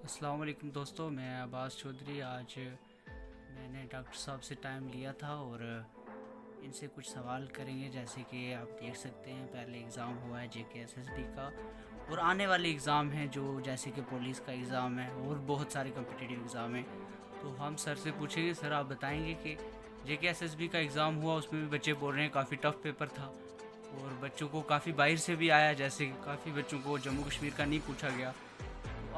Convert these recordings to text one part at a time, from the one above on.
अस्सलाम वालेकुम दोस्तों, मैं अब्बास चौधरी। आज मैंने डॉक्टर साहब से टाइम लिया था और इनसे कुछ सवाल करेंगे। जैसे कि आप देख सकते हैं, पहले एग्ज़ाम हुआ है JKSSB का और आने वाले एग्ज़ाम हैं जो जैसे कि पुलिस का एग्ज़ाम है और बहुत सारे कम्पिटिटिव एग्ज़ाम हैं। तो हम सर से पूछेंगे, सर आप बताएंगे कि JKSSB का एग्ज़ाम हुआ, उसमें भी बच्चे बोल रहे हैं काफ़ी टफ़ पेपर था और बच्चों को काफ़ी बाहर से भी आया, जैसे कि काफ़ी बच्चों को जम्मू कश्मीर का नहीं पूछा गया।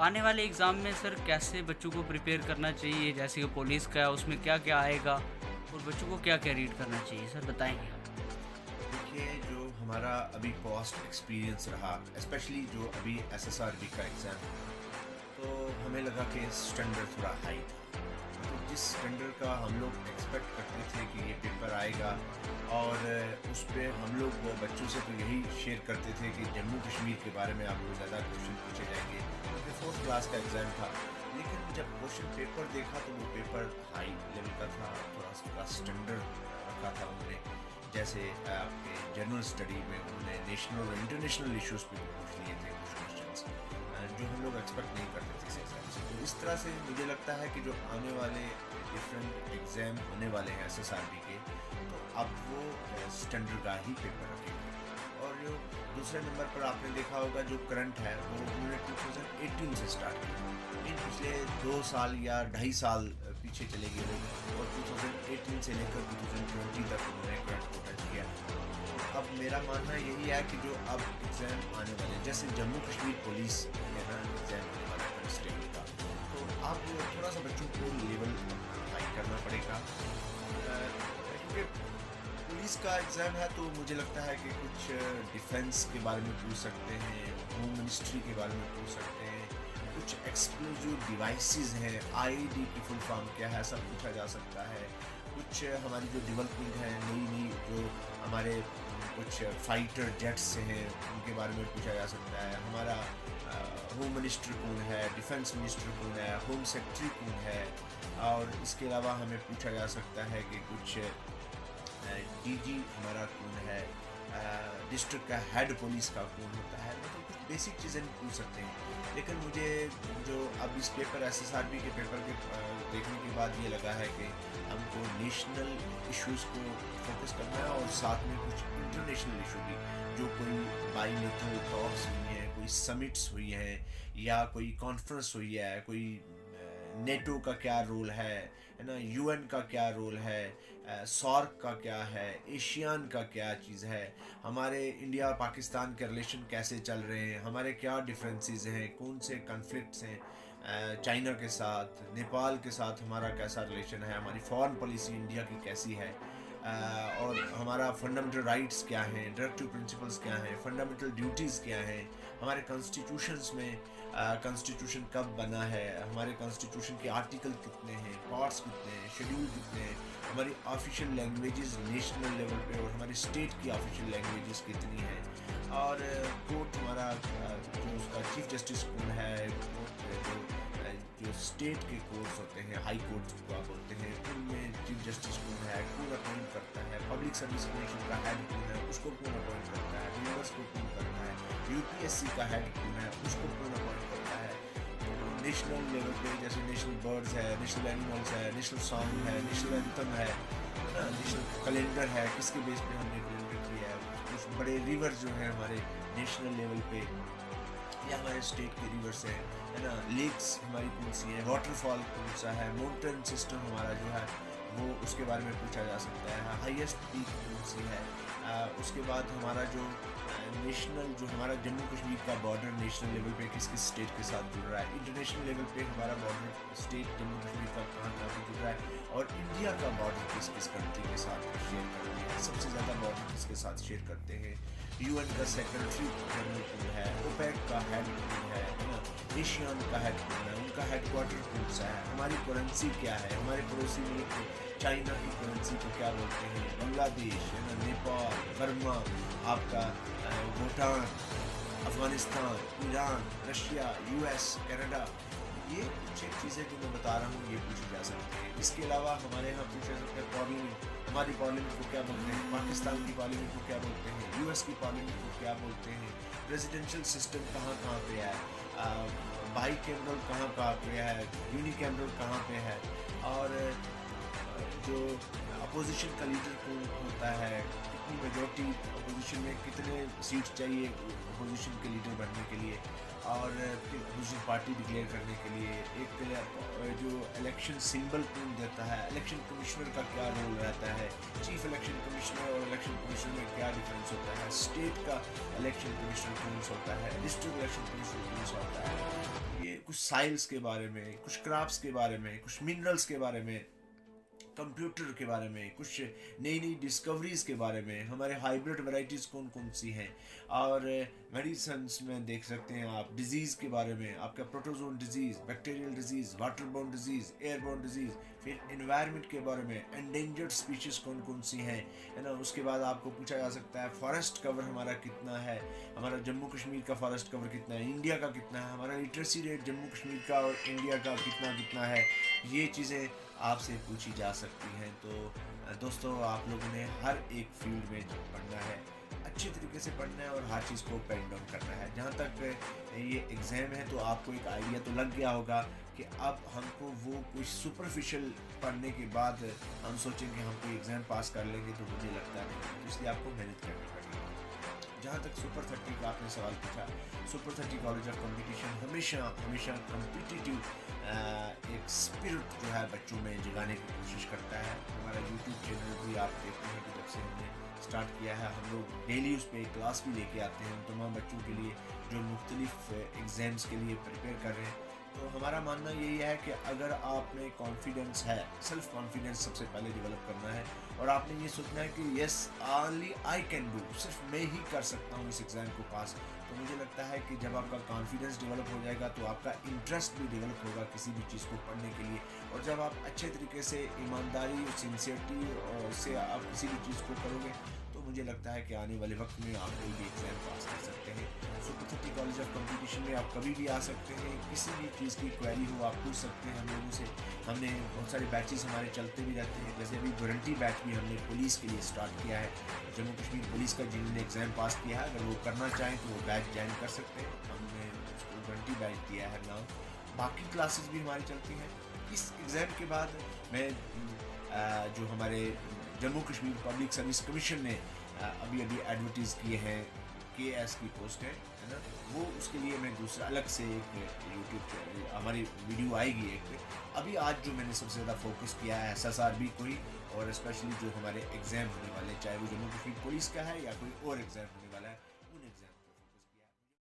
आने वाले एग्ज़ाम में सर कैसे बच्चों को प्रिपेयर करना चाहिए, जैसे कि पुलिस का है उसमें क्या क्या आएगा और बच्चों को क्या क्या रीड करना चाहिए, सर बताएंगे आप। देखिए, जो हमारा अभी पास्ट एक्सपीरियंस रहा, स्पेशली जो अभी SSRB का एग्ज़ाम, तो हमें लगा कि स्टैंडर्ड थोड़ा हाई था। तो जिस स्टैंडर्ड का हम लोग एक्सपेक्ट करते थे कि ये पेपर आएगा, और उस पे हम लोग बच्चों से तो यही शेयर करते थे कि जम्मू कश्मीर के बारे में आपको ज़्यादा क्वेश्चन पूछे जाएंगे, क्योंकि फोर्थ क्लास का एग्ज़ाम था। लेकिन जब क्वेश्चन पेपर देखा तो वो पेपर हाई लेवल का था, थोड़ा सा स्टैंडर्ड रखा था उन्होंने। जैसे आपके जनरल स्टडी में उन्होंने नेशनल और इंटरनेशनल इश्यूज पे भी पूछ लिए थे कुछ क्वेश्चंस, जो हम लोग एक्सपेक्ट नहीं करते थे इस एग्ज़ाम से। तो इस तरह से मुझे लगता है कि जो आने वाले डिफरेंट एग्ज़ाम होने वाले हैं SSRB के, तो अब वो स्टैंडर्ड का ही पेपर रखेंगे। और जो दूसरे नंबर पर आपने देखा होगा, जो करंट है वो उन्होंने 2018 से स्टार्ट किया। इन पिछले 2 साल या 2.5 साल पीछे चले गए लोग, और 2018 से लेकर 2020 तक उन्होंने करंट को टच किया। अब मेरा मानना यही है कि जो अब एग्ज़ाम आने वाले, जैसे जम्मू कश्मीर पुलिस है ना, एग्ज़ाम होने वाला है स्टेट का, तो आप थोड़ा सा बच्चों को लेवल हाई करना पड़ेगा, क्योंकि पुलिस का एग्ज़ाम है। तो मुझे लगता है कि कुछ डिफेंस के बारे में पूछ सकते हैं, होम मिनिस्ट्री के बारे में पूछ सकते हैं, कुछ एक्सप्लोजिव डिवाइसेस हैं, IED की फुल फॉर्म क्या है, सब पूछा जा सकता है। कुछ हमारी जो डेवलपमेंट है, नई नई जो हमारे कुछ फाइटर जेट्स हैं, उनके बारे में पूछा जा सकता है। हमारा होम मिनिस्टर कौन है, डिफेंस मिनिस्टर कौन है, होम सेक्रेटरी कौन है, और इसके अलावा हमें पूछा जा सकता है कि कुछ DG हमारा कौन है, डिस्ट्रिक्ट का हेड पुलिस का कौन होता है। मतलब कुछ बेसिक चीज़ें पूछ सकते हैं। लेकिन मुझे जो अब इस पेपर SSRB के पेपर के देखने के बाद ये लगा है कि हमको नेशनल इश्यूज़ को फोकस करना है, और साथ में कुछ इंटरनेशनल इशू भी, जो कोई बाईलेटरल टॉक्स हुई हैं, कोई समिट्स हुई हैं, या कोई कॉन्फ्रेंस हुई है, कोई नेटो का क्या रोल है ना, UN का क्या रोल है, SAARC का क्या है, एशियान का क्या चीज़ है, हमारे इंडिया और पाकिस्तान के रिलेशन कैसे चल रहे हैं, हमारे क्या डिफरेंसेस हैं, कौन से कन्फ्लिक्ट्स हैं, चाइना के साथ, नेपाल के साथ हमारा कैसा रिलेशन है, हमारी फॉरेन पॉलिसी इंडिया की कैसी है, और हमारा फंडामेंटल राइट्स क्या हैं, डायरेक्टिव प्रिंसिपल्स क्या हैं, फंडामेंटल ड्यूटीज़ क्या हैं, हमारे कॉन्स्टिट्यूशंस में कॉन्स्टिट्यूशन कब बना है, हमारे कॉन्स्टिट्यूशन के आर्टिकल कितने हैं, पार्ट्स कितने हैं, शेड्यूल कितने हैं, हमारी ऑफिशियल लैंग्वेजेस नेशनल लेवल पे और हमारी स्टेट की ऑफिशियल लैंग्वेजेस कितनी हैं, और कोर्ट हमारा जो उसका चीफ जस्टिस कौन है, जो स्टेट के कोर्ट्स होते हैं, हाई कोर्ट जिनको आप बोलते हैं, उनमें चीफ जस्टिस कौन है, कौन अपॉइंट करता है, पब्लिक सर्विस कमीशन का हेड कौन है, उसको कौन अपॉइंट करता है, मेंबर्स को कौन करता है, UPSC का हेड कौन है, उसको कौन अपॉइंट करता है। नेशनल लेवल पे जैसे नेशनल बर्ड्स है, नेशनल एनिमल्स है, नेशनल सॉन्ग है, नेशनल एंथम है ना, नेशनल कैलेंडर है, किसके बेस पे हमने कैलेंडर किया है। कुछ बड़े रिवर जो हैं हमारे नेशनल लेवल पे, या हमारे स्टेट के रिवर्स है ना, लेक्स हमारी कौन सी है, वाटरफॉल कौन सा है, माउंटेन सिस्टम हमारा जो है वो, उसके बारे में पूछा जा सकता है, हाईएस्ट पीक कौन सी है। उसके बाद हमारा जो नेशनल, जो हमारा जम्मू कश्मीर का बॉर्डर नेशनल लेवल पे किस किस स्टेट के साथ जुड़ रहा है, इंटरनेशनल लेवल पे हमारा बॉर्डर स्टेट जम्मू कश्मीर का कहाँ कहाँ जुड़ रहा है, और इंडिया का बॉर्डर किस किस कंट्री के साथ शेयर करते हैं, सबसे ज़्यादा बॉर्डर किसके साथ शेयर करते हैं, UN का सेक्रेटरी जनरल कौन है, OPEC का हेड कौन है ना, एशियन का हेड कौन है, उनका हेडक्वार्टर कौन सा है, हमारी करेंसी क्या है, हमारे पड़ोसी मुल्क चाइना की करेंसी को क्या बोलते हैं, बांग्लादेश है ना, नेपाल, बर्मा, आपका Bhutan, Afghanistan, Iran, Russia, US, Canada, ये कुछ एक चीज़ें जो मैं बता रहा हूँ ये पूछी जा सकती है। इसके अलावा हमारे यहाँ पूछे सकते हैं पार्लियामेंट, हमारी पार्लियामेंट को क्या बोलते हैं, पाकिस्तान की पार्लियामेंट को क्या बोलते हैं, यूएस की पार्लियामेंट को क्या बोलते हैं, प्रेसिडेंशियल सिस्टम कहाँ कहाँ पे है, बाई कैमरल कहाँ कहाँ पे है, यूनिकैमरल कहाँ पे है, और जो अपोजिशन का लीडर कौन होता है, कितनी मेजॉरिटी अपोजिशन में, कितने सीट चाहिए अपोजिशन के लीडर बनने के लिए, और फिर अपोजिशन पार्टी डिक्लेयर करने के लिए एक जो इलेक्शन सिंबल कौन देता है, इलेक्शन कमिश्नर का क्या रोल रहता है, चीफ इलेक्शन कमिश्नर और इलेक्शन कमिश्नर में क्या डिफरेंस होता है, स्टेट का इलेक्शन कमिश्नर कौन सा होता है, डिस्ट्रिक्ट इलेक्शन कमिश्नर कौन सा होता है, ये कुछ साइल्स के बारे में, कुछ क्रॉप्स के बारे में, कुछ मिनरल्स के बारे में, कंप्यूटर के बारे में, कुछ नई नई डिस्कवरीज के बारे में, हमारे हाइब्रिड वैरायटीज़ कौन कौन सी हैं, और मेडिसिन्स में देख सकते हैं आप, डिजीज़ के बारे में, आपका protozoan disease, bacterial disease, waterborne disease, airborne disease, फिर एनवायरनमेंट के बारे में, एंडेंजर्ड स्पीशीज़ कौन कौन सी हैं, है ना। उसके बाद आपको पूछा जा सकता है फॉरेस्ट कवर हमारा कितना है, हमारा जम्मू कश्मीर का फॉरेस्ट कवर कितना है, इंडिया का कितना है, हमारा लिटरेसी रेट जम्मू कश्मीर का और इंडिया का कितना कितना है, ये चीज़ें आपसे पूछी जा सकती हैं। तो दोस्तों, आप लोगों ने हर एक फील्ड में पढ़ना है, अच्छी तरीके से पढ़ना है और हर चीज़ को पेन डाउन करना है। जहाँ तक ये एग्ज़ाम है तो आपको एक आइडिया तो लग गया होगा कि अब हमको वो कुछ सुपरफिशियल पढ़ने के बाद हम सोचेंगे हम कोई एग्ज़ाम पास कर लेंगे, तो मुझे लगता नहीं, तो इसलिए आपको मेहनत करनी पड़ेगी। जहाँ तक सुपर 30 का आपने सवाल पूछा, सुपर 30 कॉलेज ऑफ कंपटीशन हमेशा कम्पिटिटिव एक स्पिरिट जो है बच्चों में जगाने की कोशिश करता है। हमारा यूट्यूब चैनल भी आप देखते हैं कि जब से हमने स्टार्ट किया है, हम लोग डेली उस पर क्लास भी लेके आते हैं तमाम बच्चों के लिए जो मुख्तलिफ एग्ज़ाम्स के लिए प्रिपेयर कर रहे हैं। तो हमारा मानना यही है कि अगर आप में कॉन्फिडेंस है, सेल्फ कॉन्फिडेंस सबसे पहले डेवलप करना है, और आपने ये सोचना है कि yes only I can do, सिर्फ मैं ही कर सकता हूँ इस एग्ज़ाम को पास। तो मुझे लगता है कि जब आपका कॉन्फिडेंस डेवलप हो जाएगा तो आपका इंटरेस्ट भी डेवलप होगा किसी भी चीज़ को पढ़ने के लिए, और जब आप अच्छे तरीके से ईमानदारी और सिंसियरिटी से आप किसी भी चीज़ को करोगे तो मुझे लगता है कि आने वाले वक्त में आप कोई भी एग्ज़ाम पास कर सकते हैं। सुपर 30 कॉलेज ऑफ कंपटीशन में आप कभी भी आ सकते हैं, किसी भी चीज़ की क्वेरी हो आप पूछ सकते हैं हम लोगों से। हमने बहुत सारे बैचेस हमारे चलते भी रहते हैं, जैसे अभी गारंटी बैच भी हमने पुलिस के लिए स्टार्ट किया है। जम्मू कश्मीर पुलिस का जिन्होंने एग्ज़ाम पास किया है, अगर वो करना चाहें तो वो बैच ज्वाइन कर सकते हैं। हमने उसको गारंटी बैच दिया है नाम। बाकी क्लासेस भी हमारी चलती हैं। इस एग्ज़ाम के बाद मैं जो हमारे Jammu Kashmir public service commission ने अभी एडवर्टीज़ किए हैं KS की पोस्ट है ना, वो उसके लिए मैं दूसरा अलग से एक यूट्यूब चैनल हमारी वीडियो आएगी एक। अभी आज जो मैंने सबसे ज़्यादा फोकस किया है SSRB को ही, और स्पेशली जो हमारे एग्ज़ाम होने वाले, चाहे वो जम्मू कश्मीर पुलिस का है या कोई और एग्ज़ाम होने वाला है, उन एग्ज़ाम